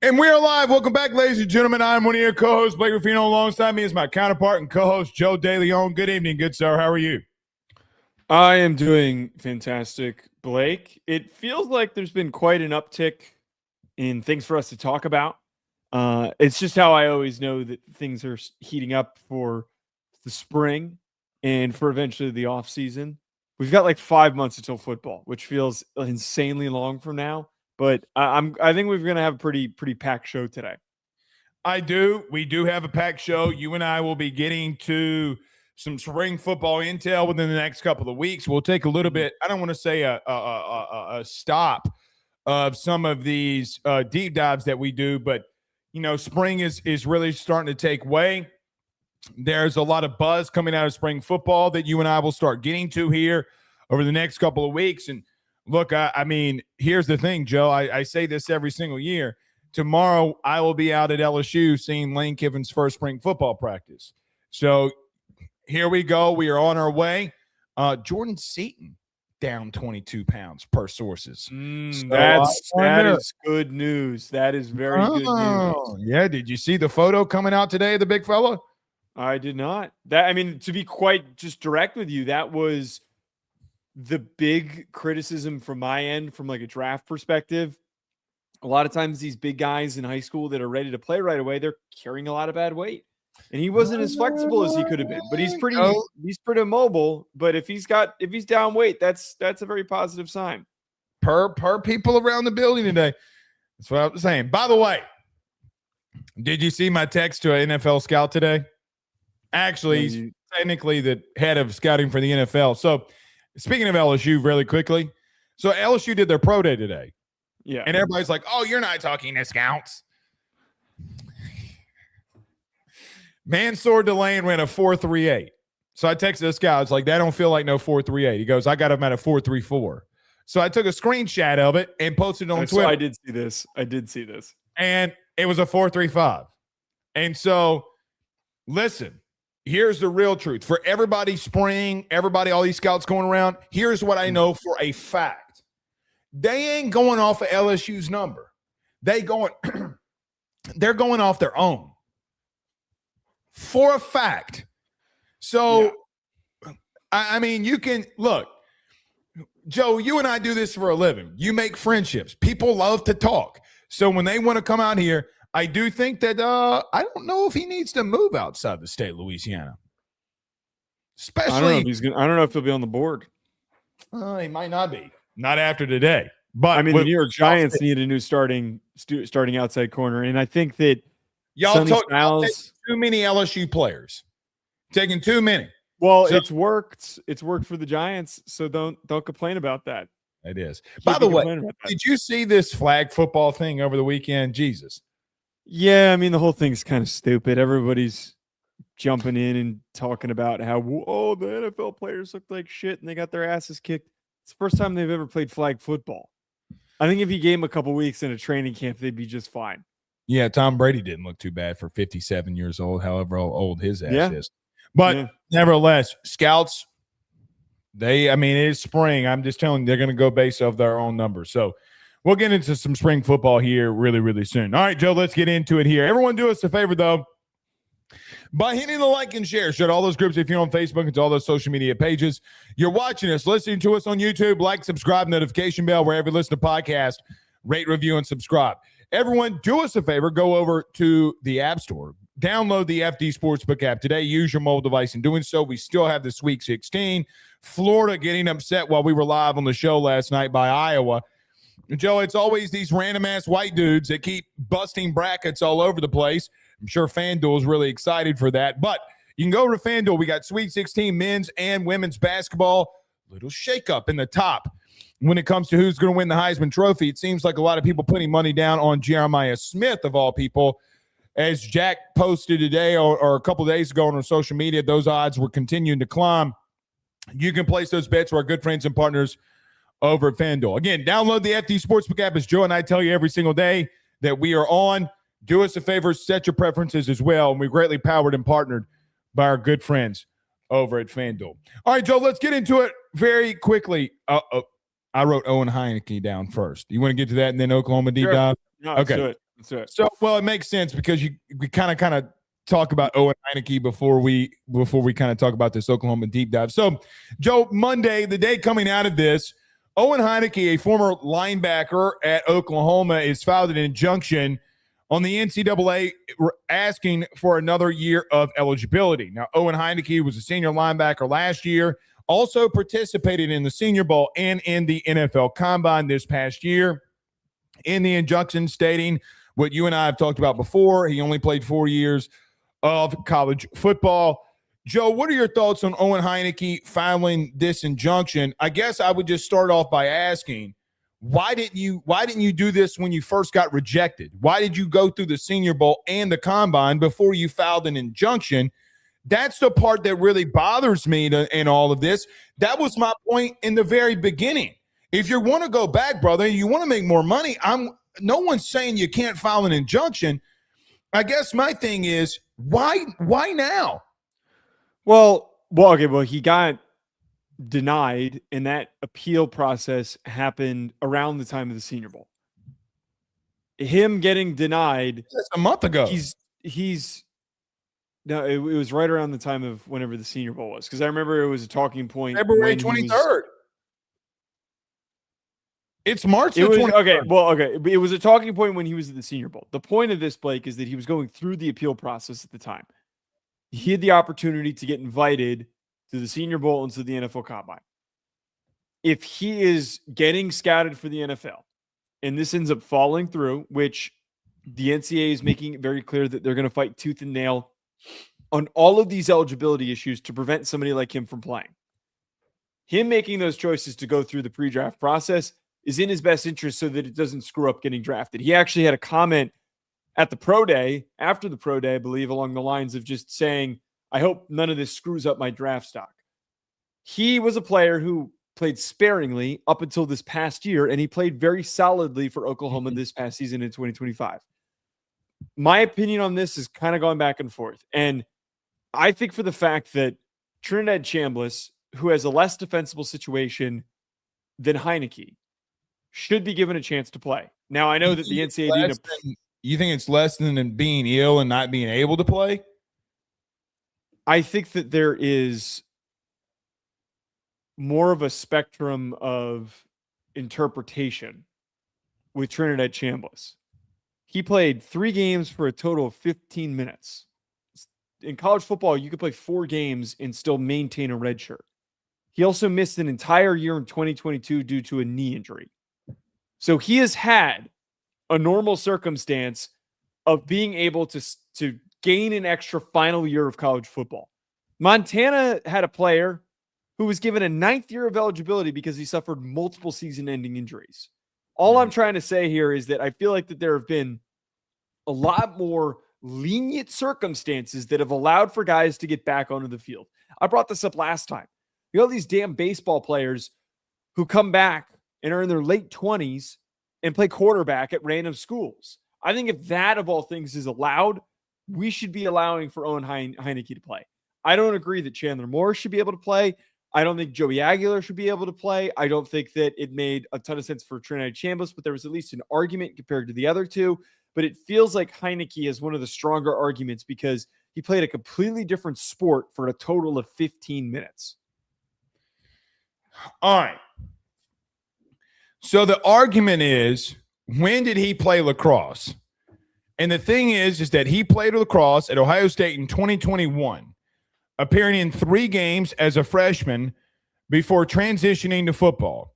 And we are live. Welcome back, ladies and gentlemen. I'm one of your co-hosts, Blake Ruffino. Alongside me is my counterpart and co-host, Joe DeLeone. Good evening, good sir. How are you? I am doing fantastic, Blake. It feels like there's been quite an uptick in things for us to talk about. It's just how I always know that things are heating up for the spring and for eventually the off season. We've got like 5 months until football, which feels insanely long from now. But I think we're going to have a pretty packed show today. I do. We do have a packed show. You and I will be getting to some spring football intel within the next couple of weeks. We'll take a little bit, I don't want to say a stop of some of these deep dives that we do, but, you know, spring is really starting to take way. There's a lot of buzz coming out of spring football that you and I will start getting to here over the next couple of weeks. And look, I mean, here's the thing, Joe. I say this every single year. Tomorrow, I will be out at LSU seeing Lane Kiffin's first spring football practice. So here we go. We are on our way. Jordan Seaton down 22 pounds per sources. So that is good news. That is very good news. Yeah. Did you see the photo coming out today of the big fella? I did not. To be quite just direct with you, that was the big criticism from my end from like a draft perspective. A lot of times these big guys in high school that are ready to play right away, they're carrying a lot of bad weight. And he wasn't as flexible as he could have been, but he's pretty mobile. But if he's down weight, that's a very positive sign. Per people around the building today. That's what I was saying. By the way, did you see my text to an NFL scout today? Actually, he's technically the head of scouting for the NFL. So speaking of LSU really quickly, so LSU did their pro day today. Yeah. And everybody's like, oh, you're not talking to scouts. Mansour DeLeone ran a 4.38. So I texted this guy. I was like, that don't feel like no 4.38. He goes, I got him at a 4.34. So I took a screenshot of it and posted it on Twitter. I did see this. And it was a 4.35. And so, listen, here's the real truth. For everybody spring, all these scouts going around, here's what I know for a fact. They ain't going off of LSU's number. They're going off their own. For a fact. So, yeah. I mean, you can look, Joe, you and I do this for a living. You make friendships. People love to talk. So when they want to come out here, I do think that I don't know if he needs to move outside the state of Louisiana. Especially, I don't know if he'll be on the board. He might not be. Not after today. But I mean, the New York Giants need a new starting outside corner, and I think that y'all taking too many LSU players. Taking too many. Well, so, it's worked. It's worked for the Giants, so don't complain about that. It is. By the way, did you see this flag football thing over the weekend? Jesus. Yeah, I mean, the whole thing's kind of stupid. Everybody's jumping in and talking about how, the NFL players look like shit and they got their asses kicked. It's the first time they've ever played flag football. I think if you gave them a couple weeks in a training camp, they'd be just fine. Yeah, Tom Brady didn't look too bad for 57 years old, however old his ass is. But nevertheless, scouts, it is spring. I'm just telling you, they're going to go based off their own numbers. So we'll get into some spring football here really, really soon. All right, Joe, let's get into it here. Everyone do us a favor, though, by hitting the like and share. Share to all those groups if you're on Facebook and to all those social media pages. You're watching us, listening to us on YouTube. Like, subscribe, notification bell, wherever you listen to podcasts. Rate, review, and subscribe. Everyone, do us a favor. Go over to the App Store. Download the FD Sportsbook app today. Use your mobile device in doing so. We still have the Sweet 16. Florida getting upset while we were live on the show last night by Iowa. Joe, it's always these random-ass white dudes that keep busting brackets all over the place. I'm sure FanDuel is really excited for that. But you can go to FanDuel. We got Sweet 16 men's and women's basketball. Little shakeup in the top when it comes to who's going to win the Heisman Trophy. It seems like a lot of people putting money down on Jeremiah Smith, of all people. As Jack posted today or a couple of days ago on social media, those odds were continuing to climb. You can place those bets with our good friends and partners over at FanDuel. Again, download the FD Sportsbook app, as Joe and I tell you every single day that we are on. Do us a favor, set your preferences as well. And we're greatly powered and partnered by our good friends over at FanDuel. All right, Joe, let's get into it very quickly. I wrote Owen Heinecke down first. You want to get to that and then Oklahoma deep dive? No, okay. That's right. So, well, it makes sense because we kind of talk about Owen Heinecke before we kind of talk about this Oklahoma deep dive. So, Joe, Monday, the day coming out of this, Owen Heinicke, a former linebacker at Oklahoma, is filed an injunction on the NCAA asking for another year of eligibility. Now, Owen Heinicke was a senior linebacker last year, also participated in the Senior Bowl and in the NFL Combine this past year. In the injunction stating what you and I have talked about before, he only played 4 years of college football. Joe, what are your thoughts on Owen Heinecke filing this injunction? I guess I would just start off by asking, why didn't you do this when you first got rejected? Why did you go through the Senior Bowl and the Combine before you filed an injunction? That's the part that really bothers me in all of this. That was my point in the very beginning. If you want to go back, brother, you want to make more money, no one's saying you can't file an injunction. I guess my thing is, why now? Well, he got denied, and that appeal process happened around the time of the Senior Bowl. Him getting denied, that's a month ago. It was right around the time of whenever the Senior Bowl was, because I remember it was a talking point. February 23rd. It's March. It was a talking point when he was at the Senior Bowl. The point of this, Blake, is that he was going through the appeal process at the time. He had the opportunity to get invited to the Senior Bowl and to the NFL Combine. If he is getting scouted for the NFL and this ends up falling through, which the NCAA is making it very clear that they're going to fight tooth and nail on all of these eligibility issues to prevent somebody like him from playing. Him making those choices to go through the pre-draft process is in his best interest so that it doesn't screw up getting drafted. He actually had a comment at the pro day, after the pro day, I believe, along the lines of just saying, I hope none of this screws up my draft stock. He was a player who played sparingly up until this past year, and he played very solidly for Oklahoma this past season in 2025. My opinion on this is kind of going back and forth. And I think for the fact that Trinidad Chambliss, who has a less defensible situation than Heinecke, should be given a chance to play. Now, I know that the NCAA didn't. You think it's less than being ill and not being able to play? I think that there is more of a spectrum of interpretation with Trinidad Chambliss. He played 3 games for a total of 15 minutes. In college football, you could play 4 games and still maintain a red shirt. He also missed an entire year in 2022 due to a knee injury. So he has had a normal circumstance of being able to gain an extra final year of college football. Montana had a player who was given a 9th year of eligibility because he suffered multiple season-ending injuries. All I'm trying to say here is that I feel like that there have been a lot more lenient circumstances that have allowed for guys to get back onto the field. I brought this up last time. You know, these damn baseball players who come back and are in their late 20s and play quarterback at random schools. I think if that, of all things, is allowed, we should be allowing for Owen Heinecke to play. I don't agree that Chandler Morris should be able to play. I don't think Joey Aguilar should be able to play. I don't think that it made a ton of sense for Trinidad Chambliss, but there was at least an argument compared to the other two. But it feels like Heinecke is one of the stronger arguments because he played a completely different sport for a total of 15 minutes. All right. So the argument is, when did he play lacrosse? And the thing is that he played lacrosse at Ohio State in 2021, appearing in 3 games as a freshman before transitioning to football.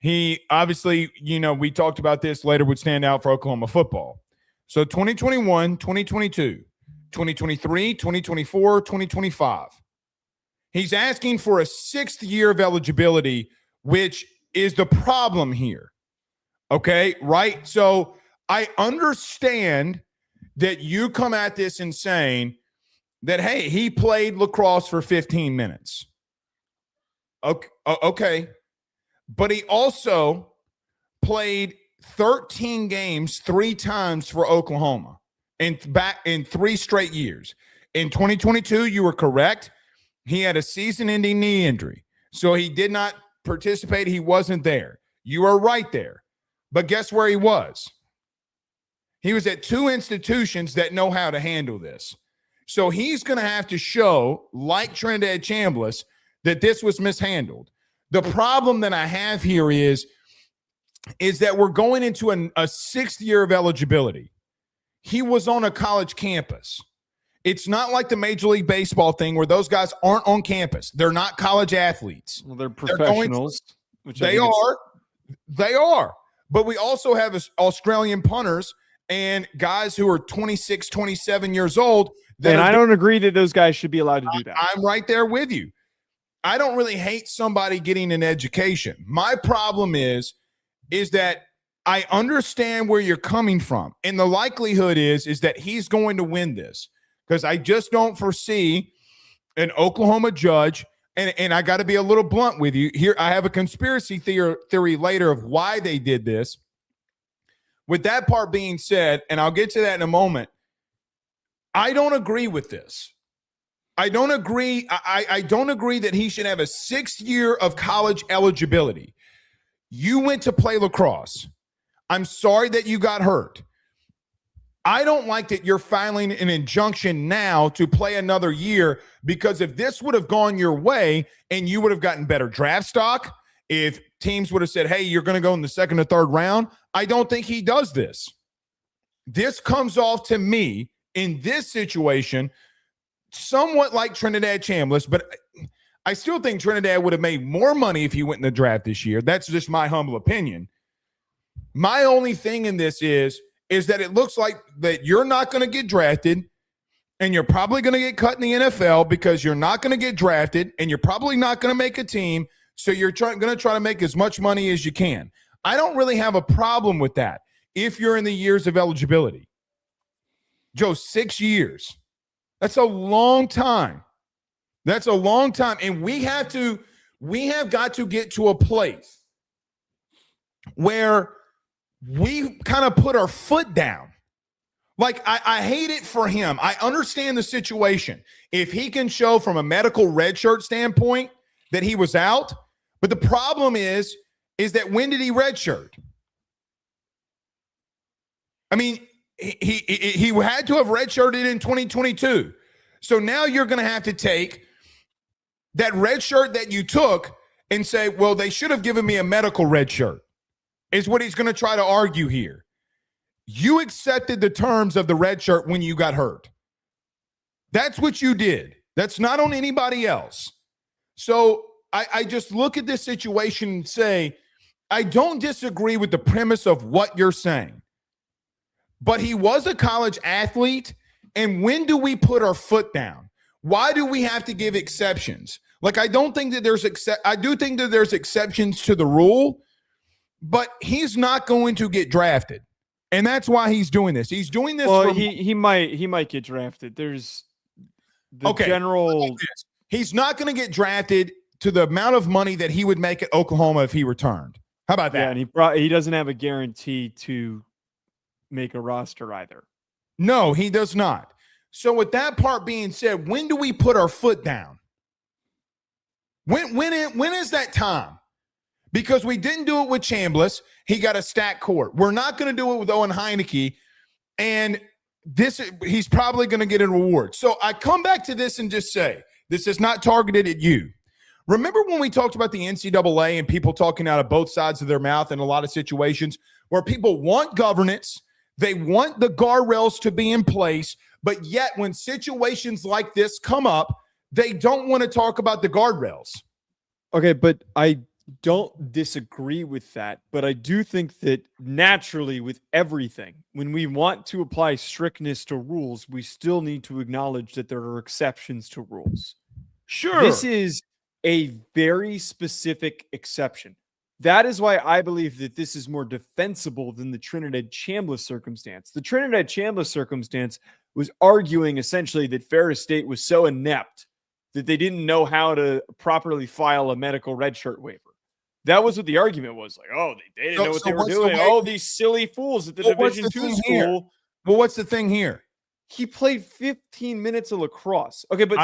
He obviously, we talked about this later, would stand out for Oklahoma football. So 2021, 2022, 2023, 2024, 2025. He's asking for a 6th year of eligibility, which is the problem here. Okay, right? So I understand that you come at this and saying that, hey, he played lacrosse for 15 minutes. Okay. But he also played 13 games 3 times for Oklahoma back in 3 straight years. In 2022, you were correct. He had a season-ending knee injury. So he did not participate. He wasn't there. You are right there. But guess where he was? He was at 2 institutions that know how to handle this. So he's going to have to show, like Trinidad Chambliss, that this was mishandled. The problem that I have here is that we're going into a 6th year of eligibility. He was on a college campus. It's not like the Major League Baseball thing where those guys aren't on campus. They're not college athletes. Well, they're professionals. They are. But we also have Australian punters and guys who are 26, 27 years old. And I don't agree that those guys should be allowed to do that. I'm right there with you. I don't really hate somebody getting an education. My problem is that I understand where you're coming from. And the likelihood is that he's going to win this, because I just don't foresee an Oklahoma judge. And I got to be a little blunt with you here. I have a conspiracy theory later of why they did this. With that part being said, and I'll get to that in a moment, I don't agree with this. I don't agree. I don't agree that he should have a 6th year of college eligibility. You went to play lacrosse. I'm sorry that you got hurt. I don't like that you're filing an injunction now to play another year, because if this would have gone your way and you would have gotten better draft stock, if teams would have said, hey, you're going to go in the 2nd or 3rd round, I don't think he does this. This comes off to me in this situation somewhat like Trinidad Chambliss, but I still think Trinidad would have made more money if he went in the draft this year. That's just my humble opinion. My only thing in this is that it looks like that you're not going to get drafted, and you're probably going to get cut in the NFL because you're not going to get drafted, and you're probably not going to make a team, so you're going to try to make as much money as you can. I don't really have a problem with that if you're in the years of eligibility. Joe, 6 years. That's a long time. That's a long time. And we have got to get to a place where we kind of put our foot down. Like, I hate it for him. I understand the situation. If he can show from a medical red shirt standpoint that he was out, but the problem is that when did he redshirt? I mean, he had to have redshirted in 2022. So now you're going to have to take that red shirt that you took and say, well, they should have given me a medical red shirt, is what he's going to try to argue here. You accepted the terms of the red shirt when you got hurt. That's what you did. That's not on anybody else. So I just look at this situation and say, I don't disagree with the premise of what you're saying, but he was a college athlete. And when do we put our foot down? Why do we have to give exceptions? Like, I don't think that I do think that there's exceptions to the rule, but he's not going to get drafted. And that's why he's doing this. He's doing this. Well, he might get drafted. There's the general. He's not going to get drafted to the amount of money that he would make at Oklahoma if he returned. How about that? Yeah, and he doesn't have a guarantee to make a roster either. No, he does not. So with that part being said, when do we put our foot down? When is that time? Because we didn't do it with Chambliss. He got a stacked court. We're not going to do it with Owen Heinecke. And he's probably going to get a reward. So I come back to this and just say, this is not targeted at you. Remember when we talked about the NCAA and people talking out of both sides of their mouth in a lot of situations where people want governance, they want the guardrails to be in place, but yet when situations like this come up, they don't want to talk about the guardrails. Okay, but I don't disagree with that, but I do think that naturally with everything, when we want to apply strictness to rules, we still need to acknowledge that there are exceptions to rules. Sure. This is a very specific exception. That is why I believe that this is more defensible than the Trinidad Chambliss circumstance. The Trinidad Chambliss circumstance was arguing essentially that Ferris State was so inept that they didn't know how to properly file a medical redshirt waiver. That was what the argument was. Like, oh, they didn't know what they were doing. Oh, these silly fools at the Division II school. Well, what's the thing here? He played 15 minutes of lacrosse. Okay, but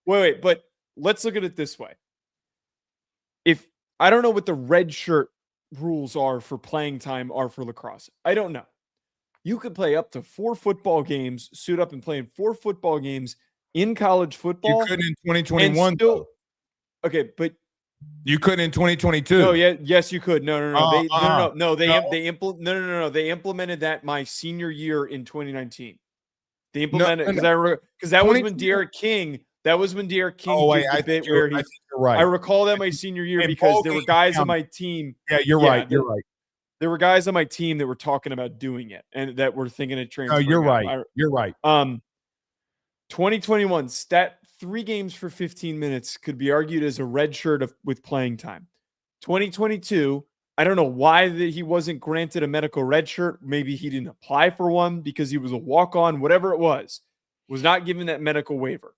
wait. But let's look at it this way. If I don't know what the red shirt rules are for playing time are for lacrosse. I don't know. you could play up to 4 football games, suit up and play in 4 football games in college football. You couldn't in 2021. Still, okay, but you couldn't in 2022. No, yes, you could. No. They implemented that my senior year in 2019. They implemented because that was when Derek King. That was when Derek King did the bit where he. Right. I recall that my senior year because there were guys on my team. Yeah, you're right. You're right. There were guys on my team that were talking about doing it and that were thinking of transferring. No, you're right. You're right. 2021 stat 3 games for 15 minutes could be argued as a red shirt with playing time. 2022, I don't know why that he wasn't granted a medical red shirt. Maybe he didn't apply for one because he was a walk-on, whatever it was not given that medical waiver.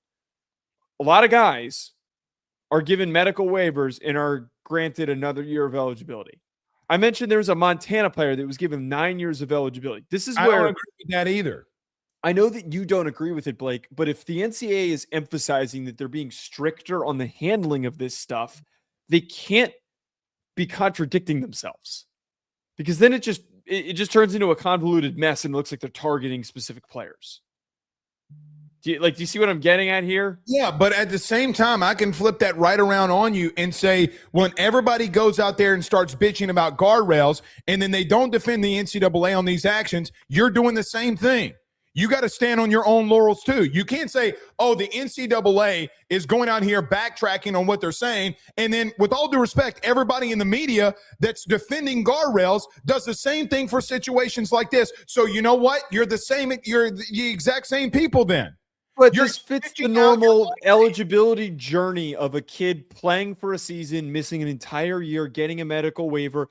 A lot of guys are given medical waivers and are granted another year of eligibility. I mentioned there was a Montana player that was given 9 years of eligibility. This is where I don't agree with that either. I know that you don't agree with it, Blake, but if the NCAA is emphasizing that they're being stricter on the handling of this stuff, they can't be contradicting themselves, because then it just turns into a convoluted mess and it looks like they're targeting specific players. Do you see what I'm getting at here? Yeah, but at the same time, I can flip that right around on you and say, when everybody goes out there and starts bitching about guardrails and then they don't defend the NCAA on these actions, you're doing the same thing. You got to stand on your own laurels too. You can't say, oh, the NCAA is going out here backtracking on what they're saying. And then with all due respect, everybody in the media that's defending guardrails does the same thing for situations like this. So you know what? You're the exact same people then. But this fits the normal eligibility journey of a kid playing for a season, missing an entire year, getting a medical waiver.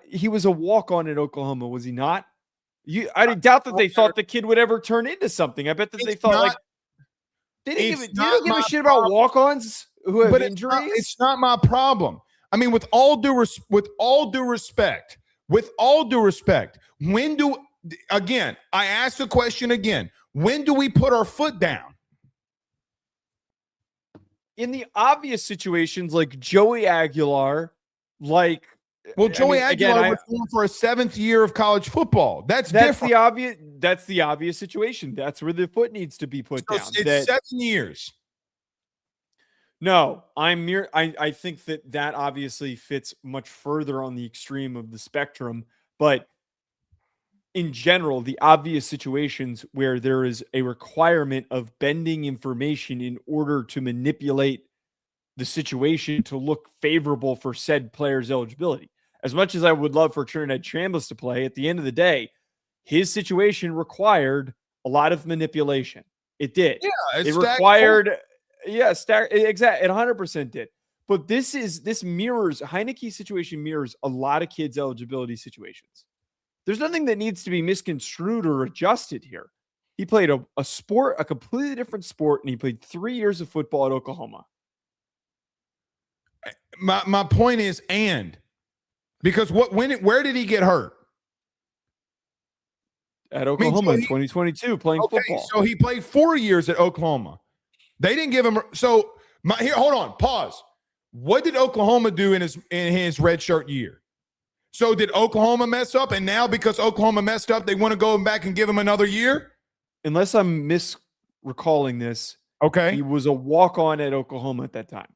He was a walk-on at Oklahoma, was he not? I doubt that they thought the kid would ever turn into something. I bet that they thought they didn't give a shit about walk-ons who have injuries. It's not my problem. I mean, with all due respect, I ask the question again. When do we put our foot down? In the obvious situations like Joey Aguilar, Joey Aguilar was going for a 7th year of college football. That's different. That's the obvious situation. That's where the foot needs to be put down. It's 7 years. No, I think that obviously fits much further on the extreme of the spectrum, but in general, the obvious situations where there is a requirement of bending information in order to manipulate the situation to look favorable for said player's eligibility. As much as I would love for Trinidad Chambliss to play, at the end of the day, his situation required a lot of manipulation. It did. Yeah, it required. Exactly. It 100% did. But Heinicke's situation mirrors a lot of kids' eligibility situations. There's nothing that needs to be misconstrued or adjusted here. He played a sport, a completely different sport, and he played 3 years of football at Oklahoma. My point is, because where did he get hurt? At Oklahoma in 2022, playing football. So he played 4 years at Oklahoma. They didn't give him. So here, hold on, pause. What did Oklahoma do in his redshirt year? So did Oklahoma mess up, and now because Oklahoma messed up, they want to go back and give him another year? Unless I'm misrecalling this, okay, he was a walk-on at Oklahoma at that time,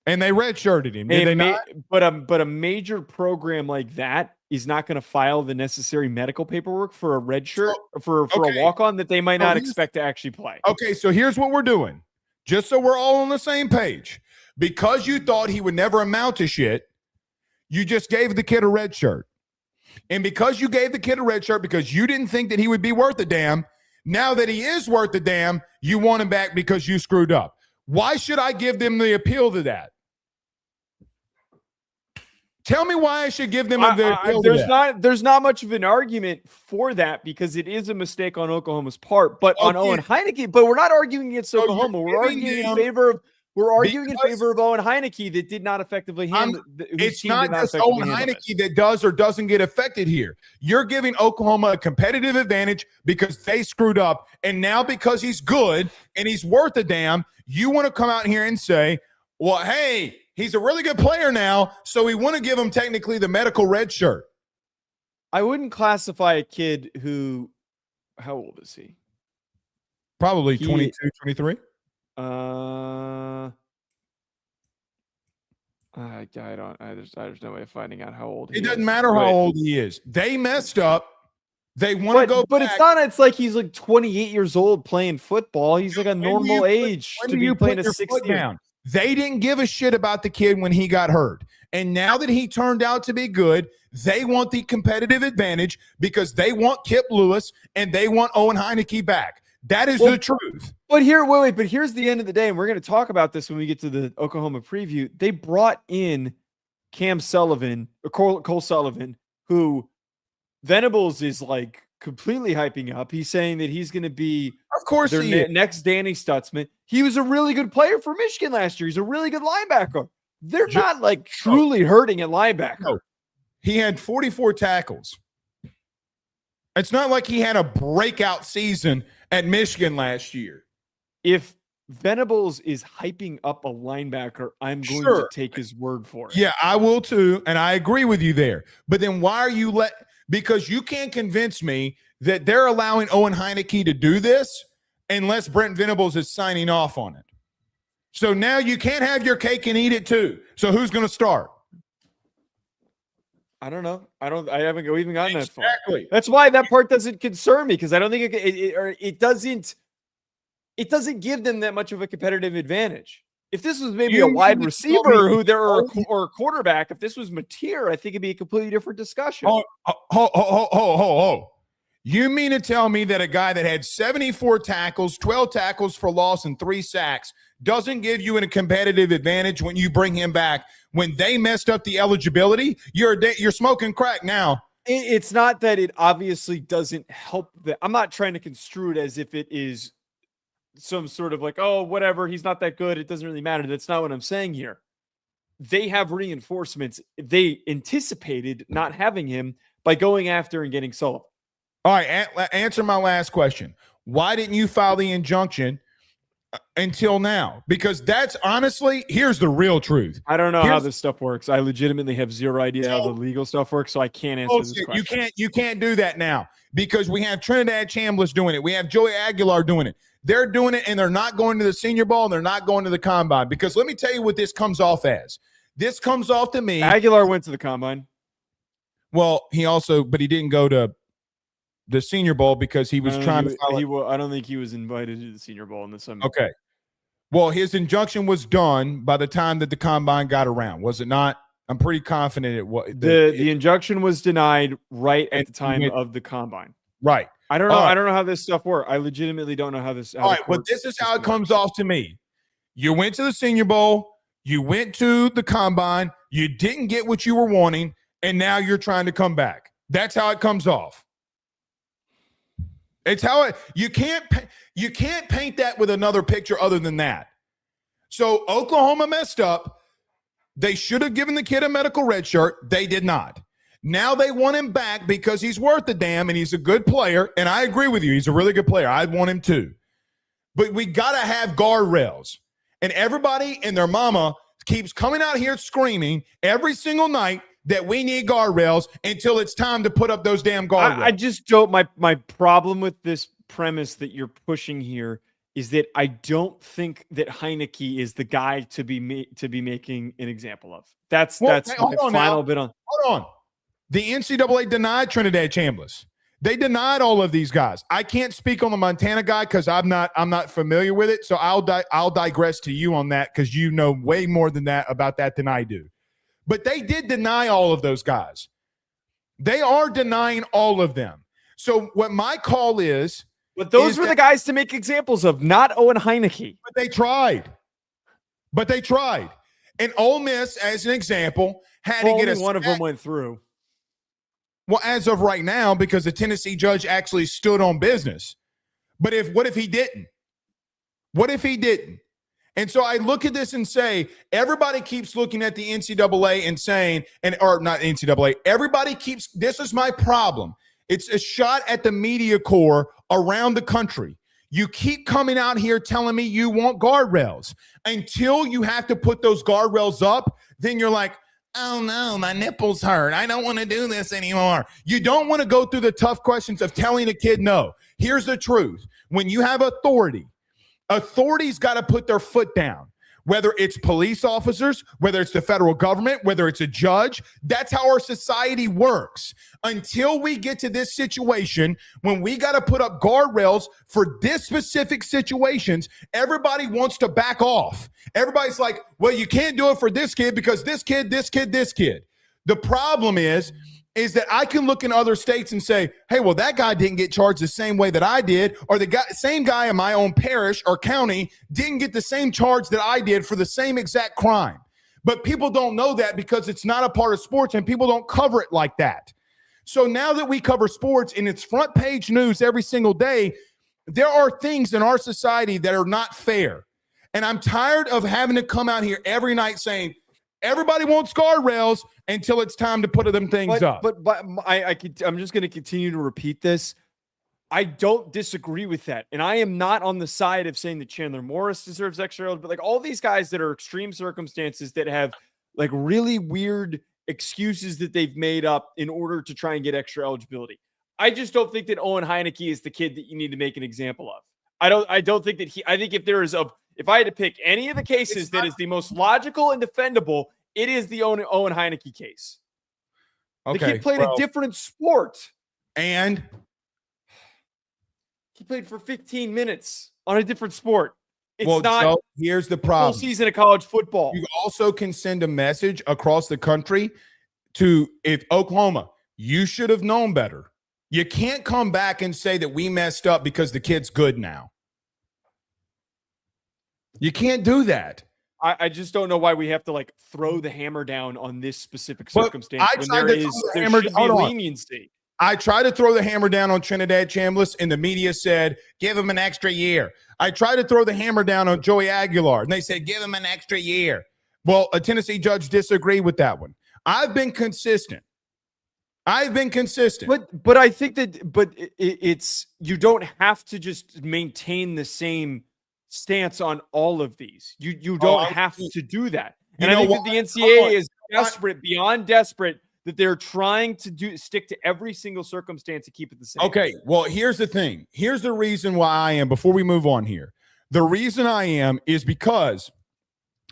and they redshirted him. Did they not? But a major program like that is not going to file the necessary medical paperwork for a redshirt for a walk-on that they might not expect to actually play. Okay, so here's what we're doing, just so we're all on the same page. Because you thought he would never amount to shit, you just gave the kid a red shirt. And because you gave the kid a red shirt because you didn't think that he would be worth a damn, now that he is worth a damn, you want him back because you screwed up. Why should I give them the appeal to that? Tell me why I should give them the appeal to that. There's not much of an argument for that because it is a mistake on Oklahoma's part, but on Owen Heinicke. But we're not arguing against Oklahoma. We're arguing in favor of Owen Heinicke that did not effectively handle. It's not just Owen Heinicke that does or doesn't get affected here. You're giving Oklahoma a competitive advantage because they screwed up, and now because he's good and he's worth a damn, you want to come out here and say, well, hey, he's a really good player now, so we want to give him technically the medical red shirt. I wouldn't classify a kid who How old is he? Probably 22, 23. There's no way of finding out how old he is. It doesn't matter how old he is. They messed up. They want to go but back. It's like he's like 28 years old playing football. He's like a normal age to be playing a 60 down. They didn't give a shit about the kid when he got hurt. And now that he turned out to be good, they want the competitive advantage because they want Kip Lewis and they want Owen Heinecke back. That is the truth. But but here's the end of the day, and we're going to talk about this when we get to the Oklahoma preview. They brought in Cole Sullivan, who Venables is like completely hyping up. He's saying that he's going to be, of course, their next Danny Stutzman. He was a really good player for Michigan last year. He's a really good linebacker. They're not like truly hurting at linebacker. No. He had 44 tackles. It's not like he had a breakout season at Michigan last year. If Venables is hyping up a linebacker, I'm going to take his word for it. Yeah, I will too, and I agree with you there. But then why are you because you can't convince me that they're allowing Owen Heinicke to do this unless Brent Venables is signing off on it. So now you can't have your cake and eat it too. So who's going to start? I don't know. I haven't even gotten that far. Exactly. That's why that part doesn't concern me because I don't think it doesn't give them that much of a competitive advantage. If this was maybe a wide receiver or a quarterback, if this was Mateer, I think it'd be a completely different discussion. You mean to tell me that a guy that had 74 tackles, 12 tackles for loss, and 3 sacks doesn't give you a competitive advantage when you bring him back? When they messed up the eligibility, you're smoking crack now. It's not that it obviously doesn't help. I'm not trying to construe it as if it is some sort of like, oh, whatever, he's not that good, it doesn't really matter. That's not what I'm saying here. They have reinforcements. They anticipated not having him by going after and getting Sullivan. All right, answer my last question. Why didn't you file the injunction until now? Because that's honestly, here's the real truth. I don't know how this stuff works. I legitimately have zero idea how the legal stuff works, so I can't answer this question. You can't do that now because we have Trinidad Chambliss doing it. We have Joey Aguilar doing it. They're doing it, and they're not going to the Senior Bowl, and they're not going to the Combine. Because let me tell you what this comes off as. This comes off to me. Aguilar went to the Combine. Well, he didn't go to the Senior Bowl because he was trying to follow. I don't think he was invited to the Senior Bowl in the summer. Okay. Well, his injunction was done by the time that the Combine got around, was it not? I'm pretty confident it was. The injunction was denied right at the time of the Combine. Right. I don't know. I don't know how this stuff works. I legitimately don't know how this. All right, but this is how it comes off to me. You went to the Senior Bowl. You went to the Combine. You didn't get what you were wanting, and now you're trying to come back. That's how it comes off. It's how you can't paint that with another picture other than that. So Oklahoma messed up. They should have given the kid a medical red shirt. They did not. Now they want him back because he's worth a damn and he's a good player. And I agree with you. He's a really good player. I'd want him too. But we got to have guardrails. And everybody and their mama keeps coming out here screaming every single night that we need guardrails until it's time to put up those damn guardrails. I just don't. My problem with this premise that you're pushing here is that I don't think that Heinicke is the guy to be making an example of. That's my final bit on. Hold on. The NCAA denied Trinidad Chambliss. They denied all of these guys. I can't speak on the Montana guy because I'm not familiar with it. So I'll digress to you on that because you know way more than that about that than I do. But they did deny all of those guys. They are denying all of them. So what my call is. But those were the guys to make examples of, not Owen Heinicke. But they tried. And Ole Miss, as an example, had to get one of them went through. Well, as of right now, because the Tennessee judge actually stood on business. But what if he didn't? What if he didn't? And so I look at this and say, everybody keeps looking at the NCAA and saying, or not NCAA, everybody keeps, this is my problem. It's a shot at the media corps around the country. You keep coming out here telling me you want guardrails. Until you have to put those guardrails up, then you're like, oh no, my nipples hurt. I don't want to do this anymore. You don't want to go through the tough questions of telling a kid no. here's the truth. When you have authority's got to put their foot down. Whether it's police officers, whether it's the federal government, whether it's a judge, that's how our society works. Until we get to this situation, when we got to put up guardrails for this specific situations, everybody wants to back off. Everybody's like, well, you can't do it for this kid because this kid. The problem is that I can look in other states and say, hey, well, that guy didn't get charged the same way that I did, or same guy in my own parish or county didn't get the same charge that I did for the same exact crime. But people don't know that because it's not a part of sports and people don't cover it like that. So now that we cover sports and it's front page news every single day, there are things in our society that are not fair. And I'm tired of having to come out here every night saying, everybody wants guardrails until it's time to put them things up. But I'm just going to continue to repeat this. I don't disagree with that. And I am not on the side of saying that Chandler Morris deserves extra eligibility. But like all these guys that are extreme circumstances that have like really weird excuses that they've made up in order to try and get extra eligibility. I just don't think that Owen Heinecke is the kid that you need to make an example of. I don't think that I think if I had to pick any of the cases that is the most logical and defendable, it is the Owen Heinecke case. Okay, the kid played a different sport. And he played for 15 minutes on a different sport. It's not. So here's the problem. Full season of college football. You also can send a message across the country to Oklahoma, you should have known better. You can't come back and say that we messed up because the kid's good now. You can't do that. I just don't know why we have to like throw the hammer down on this specific circumstance when there should be leniency. I tried to throw the hammer down on Trinidad Chambliss, and the media said, give him an extra year. I tried to throw the hammer down on Joey Aguilar, and they said, give him an extra year. Well, a Tennessee judge disagreed with that one. I've been consistent. But I think that it's you don't have to just maintain the same stance on all of these. You don't have to do that. And I think that the NCAA is desperate, beyond desperate, that they're trying to stick to every single circumstance to keep it the same. Okay, well, here's the thing. Here's the reason why I am, before we move on here. The reason I am is because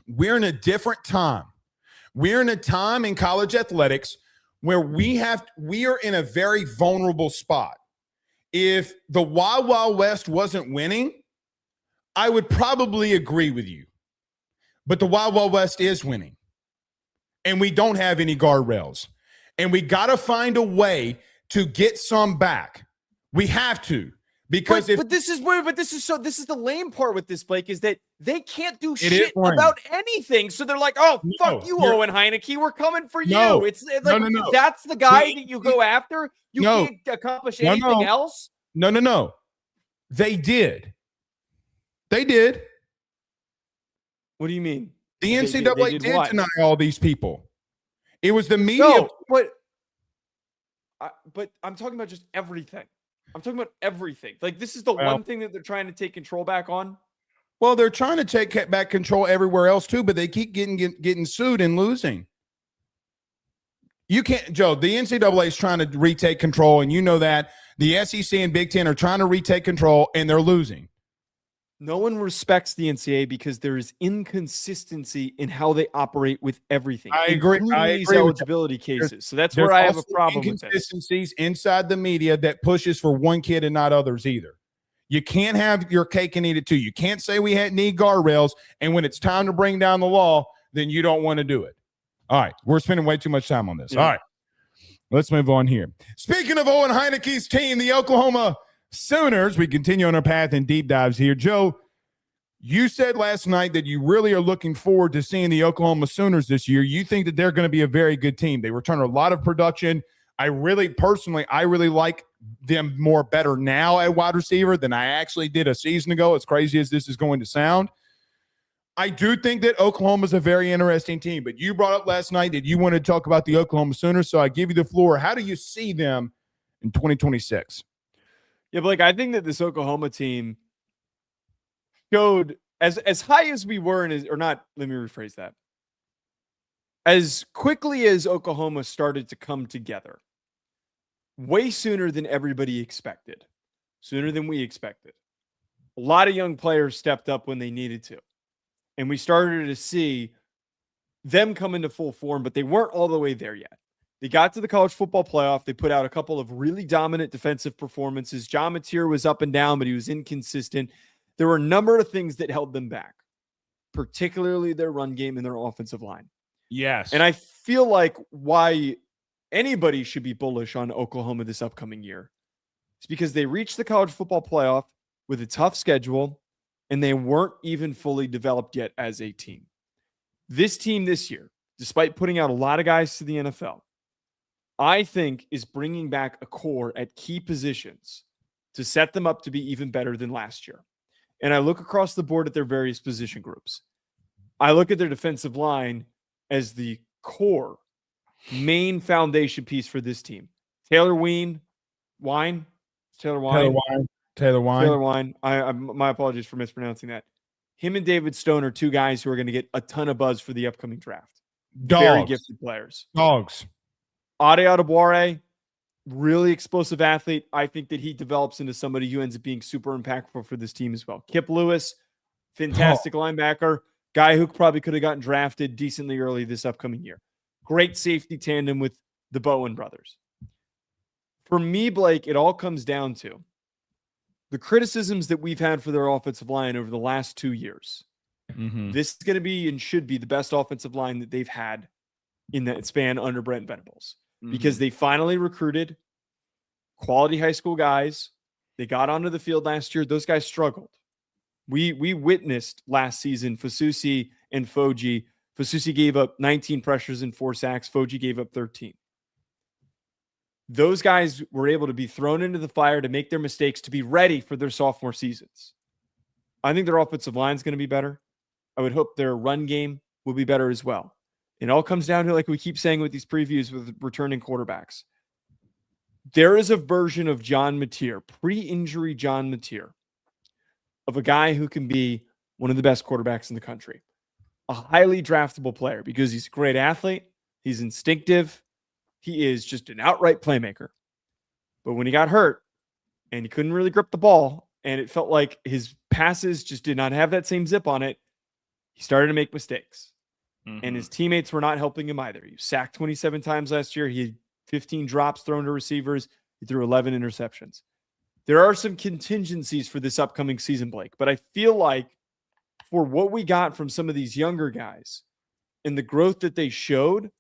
we're in a different time. We're in a time in college athletics where we are in a very vulnerable spot. If the Wild Wild West wasn't winning, I would probably agree with you. But the Wild Wild West is winning. And we don't have any guardrails. And we got to find a way to get some back. We have to. Because this is the lame part with this, Blake, is that they can't do shit about anything. So they're like, oh, fuck you, Owen Heinecke. We're coming for you. It's like, that's the guy that you go after. You can't accomplish anything else. No. They did. What do you mean? The NCAA did deny all these people. It was the media. No, but I'm talking about just everything. I'm talking about everything. Like, this is the one thing that they're trying to take control back on. Well, they're trying to take back control everywhere else too, but they keep getting sued and losing. You can't, Joe. The NCAA is trying to retake control, and you know that. The SEC and Big Ten are trying to retake control, and they're losing. No one respects the NCAA because there is inconsistency in how they operate with everything. I agree. These eligibility cases. So that's where I have a problem with this. Inconsistencies inside the media that pushes for one kid and not others either. You can't have your cake and eat it too. You can't say we need guardrails, and when it's time to bring down the law, then you don't want to do it. All right. We're spending way too much time on this. Yeah. All right. Let's move on here. Speaking of Owen Heineke's team, the Oklahoma Sooners, we continue on our path in deep dives here. Joe, you said last night that you really are looking forward to seeing the Oklahoma Sooners this year. You think that they're going to be a very good team. They return a lot of production. I really like them better now at wide receiver than I actually did a season ago, as crazy as this is going to sound. I do think that Oklahoma is a very interesting team, but you brought up last night that you wanted to talk about the Oklahoma Sooners, so I give you the floor. How do you see them in 2026? Yeah, Blake, I think that this Oklahoma team showed as high as we were, or not, let me rephrase that. As quickly as Oklahoma started to come together, way sooner than everybody expected. sooner than we expected. A lot of young players stepped up when they needed to. And we started to see them come into full form, but they weren't all the way there yet. They got to the college football playoff. They put out a couple of really dominant defensive performances. John Mateer was up and down, but he was inconsistent. There were a number of things that held them back, particularly their run game and their offensive line. Yes. And I feel like why anybody should be bullish on Oklahoma this upcoming year is because they reached the college football playoff with a tough schedule, and they weren't even fully developed yet as a team. This team this year, despite putting out a lot of guys to the NFL, I think is bringing back a core at key positions to set them up to be even better than last year. And I look across the board at their various position groups. I look at their defensive line as the core, main foundation piece for this team. Taylor Wine. My apologies for mispronouncing that. Him and David Stone are two guys who are going to get a ton of buzz for the upcoming draft. Very gifted players. Dogs. Ade Adebawore, really explosive athlete. I think that he develops into somebody who ends up being super impactful for this team as well. Kip Lewis, fantastic linebacker, guy who probably could have gotten drafted decently early this upcoming year. Great safety tandem with the Bowen brothers. For me, Blake, it all comes down to the criticisms that we've had for their offensive line over the last 2 years. Mm-hmm. This is going to be and should be the best offensive line that they've had in that span under Brent Venables. Because they finally recruited quality high school guys. They got onto the field last year. Those guys struggled. We witnessed last season Fasusi and Foji. Fasusi gave up 19 pressures and 4 sacks. Foji gave up 13. Those guys were able to be thrown into the fire to make their mistakes, to be ready for their sophomore seasons. I think their offensive line is going to be better. I would hope their run game will be better as well. It all comes down to, like we keep saying with these previews with returning quarterbacks. There is a version of John Mateer, pre-injury John Mateer, of a guy who can be one of the best quarterbacks in the country. A highly draftable player because he's a great athlete. He's instinctive. He is just an outright playmaker. But when he got hurt and he couldn't really grip the ball and it felt like his passes just did not have that same zip on it, he started to make mistakes. And his teammates were not helping him either. He was sacked 27 times last year. He had 15 drops thrown to receivers. He threw 11 interceptions. There are some contingencies for this upcoming season, Blake, but I feel like for what we got from some of these younger guys and the growth that they showed,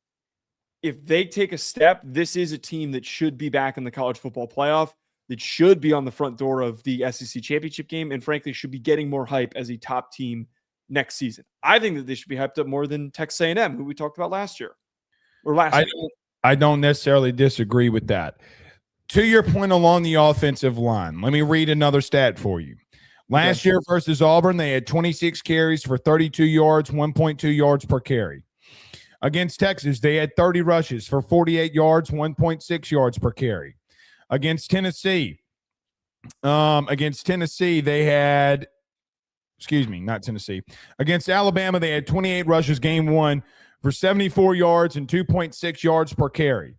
if they take a step, this is a team that should be back in the college football playoff, that should be on the front door of the SEC championship game, and frankly should be getting more hype as a top team next season. I think that they should be hyped up more than Texas A&M, who we talked about last year. I don't necessarily disagree with that. To your point along the offensive line, let me read another stat for you. Last year versus Auburn, they had 26 carries for 32 yards, 1.2 yards per carry. Against Texas, they had 30 rushes for 48 yards, 1.6 yards per carry. Against Tennessee, they had not Tennessee. Against Alabama, they had 28 rushes game one for 74 yards and 2.6 yards per carry.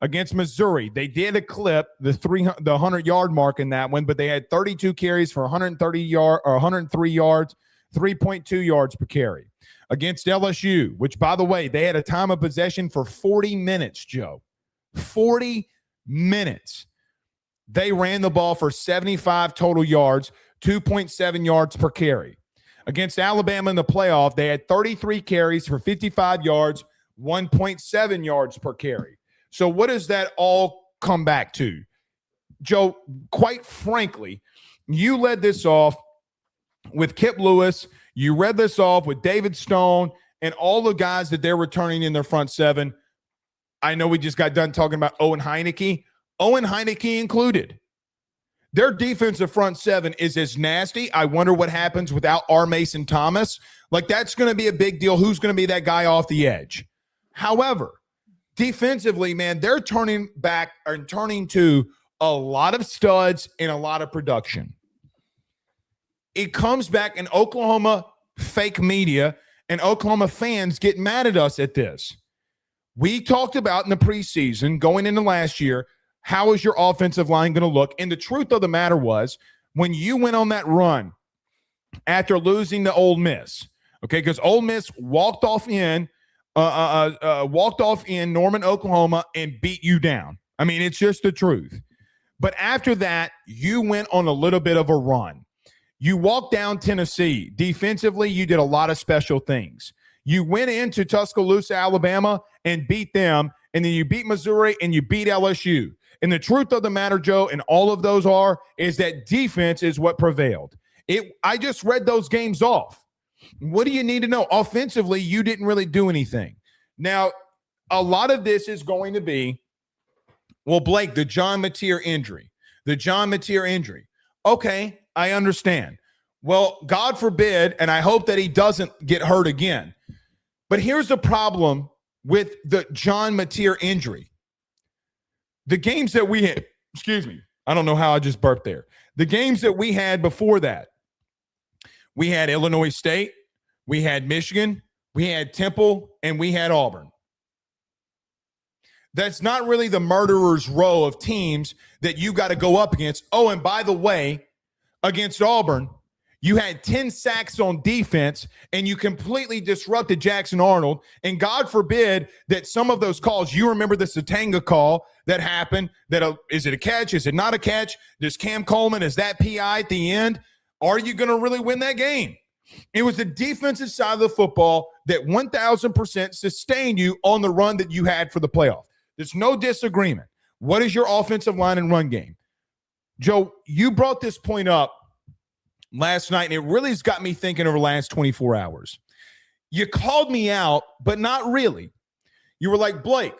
Against Missouri, they did eclipse the 100-yard mark in that one, but they had 32 carries for 103 yards, 3.2 yards per carry. Against LSU, which, by the way, they had a time of possession for 40 minutes, Joe. 40 minutes. They ran the ball for 75 total yards, 2.7 yards per carry. Against Alabama in the playoff, they had 33 carries for 55 yards, 1.7 yards per carry. So what does that all come back to? Joe, quite frankly, you led this off with Kip Lewis. You read this off with David Stone and all the guys that they're returning in their front seven. I know we just got done talking about Owen Heinecke. Owen Heinicke included. Their defensive front seven is as nasty. I wonder what happens without R. Mason Thomas. Like, that's going to be a big deal. Who's going to be that guy off the edge? However, defensively, man, they're turning to a lot of studs and a lot of production. It comes back, and Oklahoma fake media and Oklahoma fans get mad at us at this. We talked about in the preseason going into last year how is your offensive line going to look? And the truth of the matter was, when you went on that run after losing to Ole Miss, okay, because Ole Miss walked off in Norman, Oklahoma, and beat you down. I mean, it's just the truth. But after that, you went on a little bit of a run. You walked down Tennessee. Defensively, you did a lot of special things. You went into Tuscaloosa, Alabama, and beat them, and then you beat Missouri and you beat LSU. And the truth of the matter, Joe, and all of those is that defense is what prevailed. I just read those games off. What do you need to know? Offensively, you didn't really do anything. Now, a lot of this is going to be, well, Blake, the John Mateer injury. Okay, I understand. Well, God forbid, and I hope that he doesn't get hurt again. But here's the problem with the John Mateer injury. The games that we had, I don't know how I just burped there. The games that we had before that, we had Illinois State, we had Michigan, we had Temple, and we had Auburn. That's not really the murderer's row of teams that you got to go up against. Oh, and by the way, against Auburn, you had 10 sacks on defense, and you completely disrupted Jackson Arnold. And God forbid that some of those calls, you remember the Satanga call that happened, is it a catch? Is it not a catch? Does Cam Coleman, is that PI at the end? Are you going to really win that game? It was the defensive side of the football that 1,000% sustained you on the run that you had for the playoff. There's no disagreement. What is your offensive line and run game? Joe, you brought this point up last night, and it really has got me thinking over the last 24 hours. You called me out, but not really. You were like, Blake,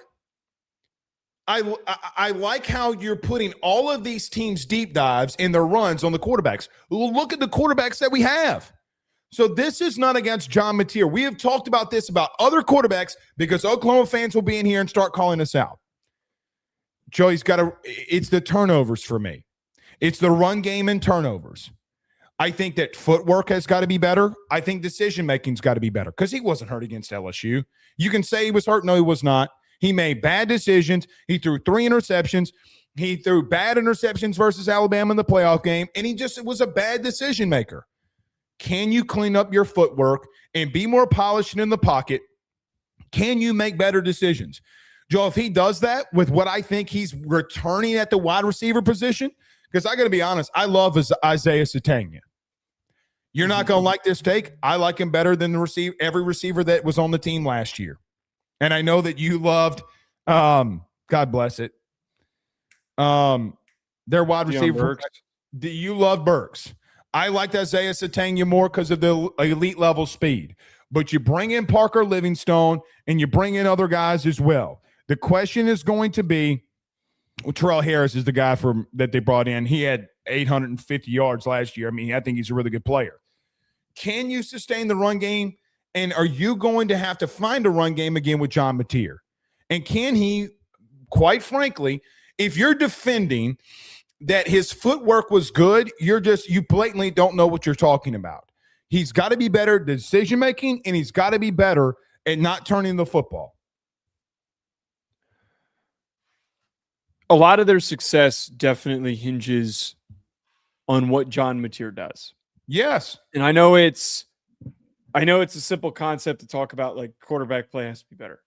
I like how you're putting all of these teams' deep dives in their runs on the quarterbacks. Look at the quarterbacks that we have. So this is not against John Mateer. We have talked about this about other quarterbacks because Oklahoma fans will be in here and start calling us out. Joey's it's the turnovers for me. It's the run game and turnovers. I think that footwork has got to be better. I think decision-making's got to be better because he wasn't hurt against LSU. You can say he was hurt. No, he was not. He made bad decisions. He threw 3 interceptions. He threw bad interceptions versus Alabama in the playoff game, and he just was a bad decision maker. Can you clean up your footwork and be more polished in the pocket? Can you make better decisions? Joe, if he does that with what I think he's returning at the wide receiver position, because I got to be honest, I love Isaiah Satania. You're not going to like this take. I like him better than every receiver that was on the team last year. And I know that you loved, God bless it, their wide receiver. You love Burks. I liked Isaiah Satania more because of the elite level speed. But you bring in Parker Livingstone and you bring in other guys as well. The question is going to be, Terrell Harris is the guy that they brought in. He had 850 yards last year. I mean, I think he's a really good player. Can you sustain the run game? And are you going to have to find a run game again with John Mateer? And can he, quite frankly, if you're defending that his footwork was good, you blatantly don't know what you're talking about. He's got to be better at decision-making, and he's got to be better at not turning the football. A lot of their success definitely hinges on what John Mateer does. Yes. And I know it's a simple concept to talk about, like quarterback play has to be better.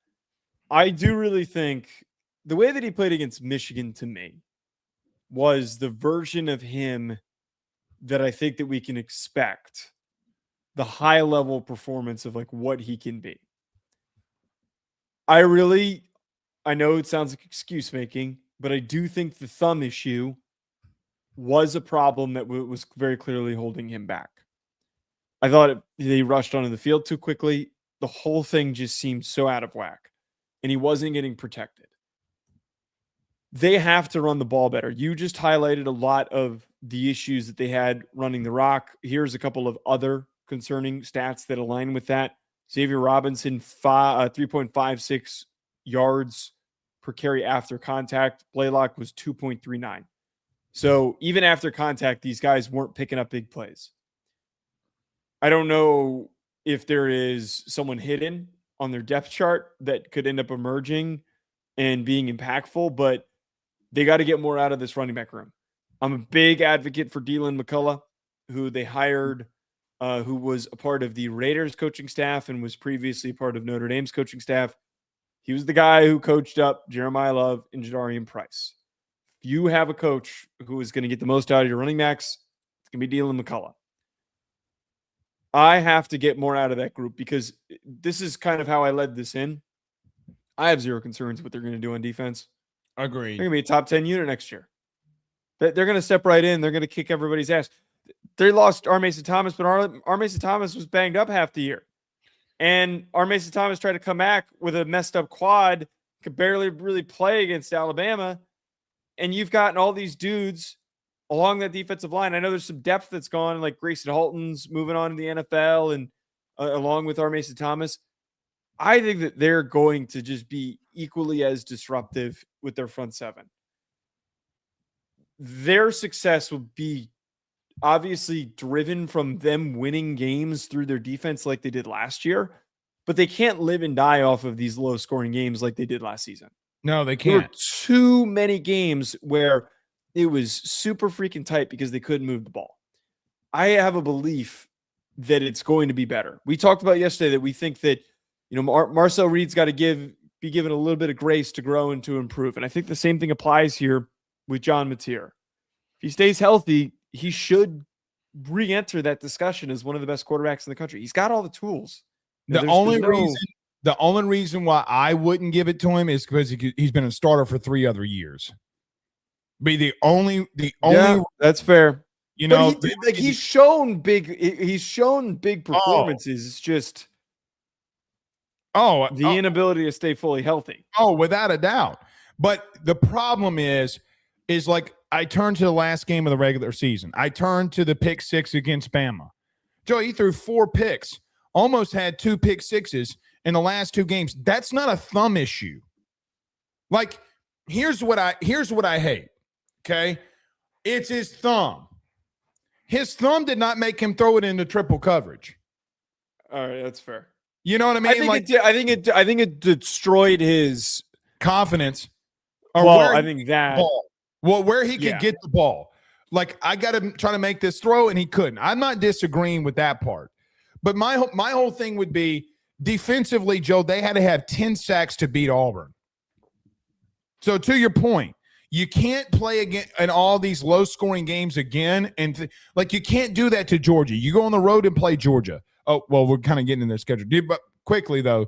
I do really think the way that he played against Michigan to me was the version of him that I think that we can expect, the high level performance of like what he can be. I know it sounds like excuse making, but I do think the thumb issue was a problem that was very clearly holding him back. I thought they rushed onto the field too quickly. The whole thing just seemed so out of whack, and he wasn't getting protected. They have to run the ball better. You just highlighted a lot of the issues that they had running the rock. Here's a couple of other concerning stats that align with that. Xavier Robinson, 3.56 yards per carry after contact. Blaylock was 2.39. So even after contact, these guys weren't picking up big plays. I don't know if there is someone hidden on their depth chart that could end up emerging and being impactful, but they got to get more out of this running back room. I'm a big advocate for DeLeone McCullough, who they hired, who was a part of the Raiders coaching staff and was previously part of Notre Dame's coaching staff. He was the guy who coached up Jeremiah Love and Jadarian Price. If you have a coach who is going to get the most out of your running backs, it's going to be DeLeone McCullough. I have to get more out of that group because this is kind of how I led this in. I have zero concerns what they're going to do on defense. Agreed. They're going to be a top 10 unit next year. They're going to step right in. They're going to kick everybody's ass. They lost R. Mason Thomas, but R. Mason Thomas was banged up half the year. And R. Mason Thomas tried to come back with a messed up quad, could barely really play against Alabama. And you've gotten all these dudes along that defensive line. I know there's some depth that's gone, like Grayson Halton's moving on to the NFL and along with R. Mason Thomas. I think that they're going to just be equally as disruptive with their front seven. Their success will be obviously driven from them winning games through their defense like they did last year, but they can't live and die off of these low-scoring games like they did last season. No, they There were can't. too many games where it was super freaking tight because they couldn't move the ball. I have a belief that it's going to be better. We talked about yesterday that we think that, Marcel Reed's got to be given a little bit of grace to grow and to improve. And I think the same thing applies here with John Mateer. If he stays healthy, he should re-enter that discussion as one of the best quarterbacks in the country. He's got all the tools. The only reason why I wouldn't give it to him is because he's been a starter for 3 other years. Be the only. Yeah, that's fair. He's shown big performances. It's just the inability to stay fully healthy. Oh, without a doubt. But the problem is like I turned to the last game of the regular season. I turned to the pick 6 against Bama. Joe, he threw 4 picks, almost had 2 pick 6s in the last 2 games. That's not a thumb issue. Like, here's what I hate. Okay, it's his thumb. His thumb did not make him throw it into triple coverage. All right, that's fair. You know what I mean? I think it destroyed his confidence. I think that ball. Well, where he could get the ball. Like, I got to try to make this throw, and he couldn't. I'm not disagreeing with that part. But my whole thing would be defensively, Joe, they had to have 10 sacks to beat Auburn. So to your point, you can't play again in all these low-scoring games again. And you can't do that to Georgia. You go on the road and play Georgia. Oh, well, we're kind of getting in their schedule. But quickly, though,